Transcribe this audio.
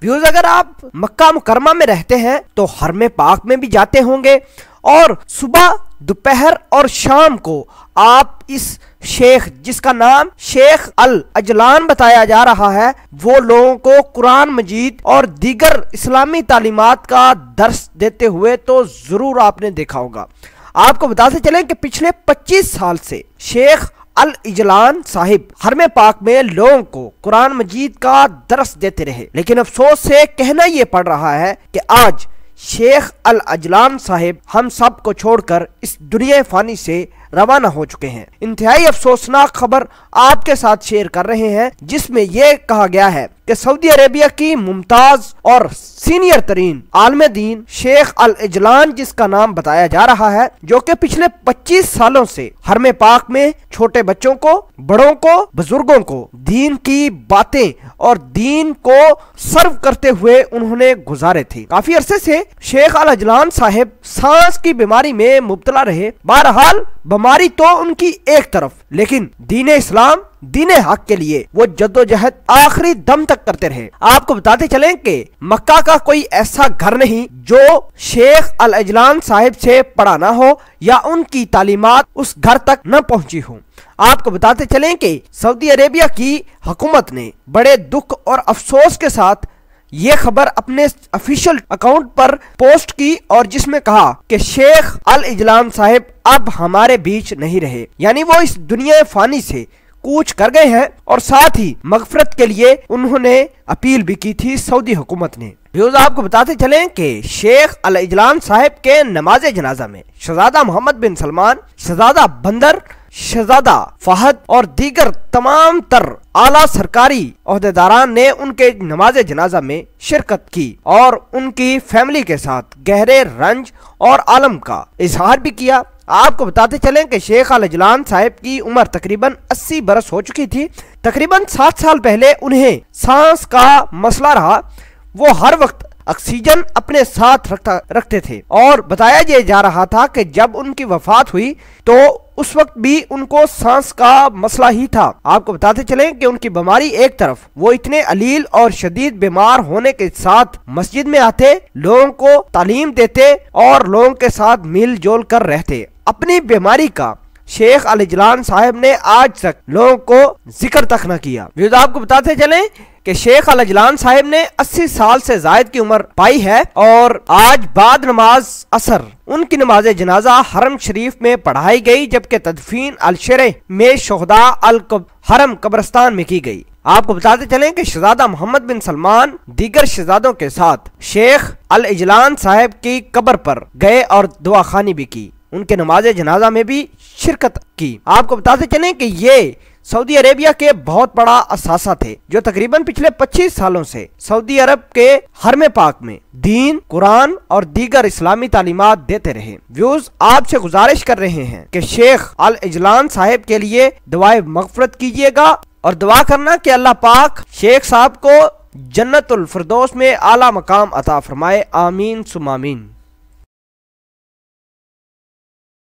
Views, अगर आप मक्का मुकरमा में रहते हैं तो हरम पाक में भी जाते होंगे और सुबह, दोपहर और शाम को आप इस शेख, जिसका नाम शेख अल अजलान बताया जा रहा है, वो लोगों को कुरान मजीद और दीगर इस्लामी तालीमात का दर्स देते हुए तो जरूर आपने देखा होगा। आपको बताते चलें कि पिछले 25 साल से शेख अल इजलान साहिब हरम पाक में लोगों को कुरान मजीद का दर्स देते रहे, लेकिन अफसोस से कहना यह पड़ रहा है कि आज शेख अल अजलान साहिब हम सब को छोड़कर इस दुनिया फानी से रवाना हो चुके हैं। इंतहाई अफसोसनाक खबर आपके साथ शेयर कर रहे हैं, जिसमें यह कहा गया है कि सऊदी अरेबिया की मुमताज और सीनियर तरीन आलम दीन शेख अल इजलान, जिसका नाम बताया जा रहा है, जो कि पिछले 25 सालों से हरम पाक में छोटे बच्चों को, बड़ों को, बुजुर्गों को दीन की बातें और दीन को सर्व करते हुए उन्होंने गुजारे थे। काफी अरसे से शेख अल इजलान साहिब सांस की बीमारी में मुब्तला रहे। बहरहाल बीमारी तो उनकी एक तरफ, लेकिन दीन इस्लाम, दीन हक के लिए वो जद्दोजहद आखिरी दम तक करते रहे। आपको बताते चलें कि मक्का का कोई ऐसा घर नहीं जो शेख अल इजलान साहिब से पढ़ा ना हो या उनकी तालीमात उस घर तक न पहुंची हो। आपको बताते चलें कि सऊदी अरेबिया की हुकूमत ने बड़े दुख और अफसोस के साथ ये खबर अपने ऑफिशियल अकाउंट पर पोस्ट की और जिसमें कहा कि शेख अल इजलान साहिब अब हमारे बीच नहीं रहे, यानी वो इस दुनिया फानी से कूच कर गए हैं। और साथ ही मगफरत के लिए उन्होंने अपील भी की थी सऊदी हुकूमत ने। व्यूज, आपको बताते चलें कि शेख अल इजलान साहिब के नमाज जनाजा में शहजादा मोहम्मद बिन सलमान, शहजादा बंदर, शहजादा फहद और दीगर तमाम तर आला सरकारी ओहदेदारान ने उनके नमाज जनाजा में शिरकत की और उनकी फैमिली के साथ गहरे रंज और आलम का इजहार भी किया। आपको बताते चलें कि शेख अल इजलान साहिब की उम्र तकरीबन 80 बरस हो चुकी थी। तकरीबन 7 साल पहले उन्हें सांस का मसला रहा। वो हर वक्त ऑक्सीजन अपने साथ रखते थे और बताया जा रहा था कि जब उनकी वफात हुई तो उस वक्त भी उनको सांस का मसला ही था। आपको बताते चलें कि उनकी बीमारी एक तरफ, वो इतने अलील और शदीद बीमार होने के साथ मस्जिद में आते, लोगों को तालीम देते और लोगों के साथ मिलजुल कर रहते। अपनी बीमारी का शेख अल इजलान साहिब ने आज तक लोगों को जिक्र तक न किया। आपको बताते चलें कि शेख अल इजलान साहिब ने 80 साल से जायद की उम्र पाई है और आज बाद नमाज असर उनकी नमाज जनाजा हरम शरीफ में पढ़ाई गई, जबकि तदफीन अल शरह में शुहदा अल हरम कब्रिस्तान में की गई। आपको बताते चलें कि शहजादा मोहम्मद बिन सलमान दीगर शहजादों के साथ शेख अल इजलान साहिब की कब्र पर गए और दुआ खानी भी की, उनके नमाज जनाजा में भी शिरकत की। आपको बताते चलें कि ये सऊदी अरेबिया के बहुत बड़ा असासा थे, जो तकरीबन पिछले 25 सालों से सऊदी अरब के हरम पाक में दीन, कुरान और दीगर इस्लामी तालीमात देते रहे। व्यूज, आपसे गुजारिश कर रहे हैं कि शेख अल इजलान साहिब के लिए दुआए मगफरत कीजिएगा और दुआ करना कि अल्लाह पाक शेख साहब को जन्नतुल फिरदौस में आला मकाम अता फरमाए। आमीन सुम आमीन।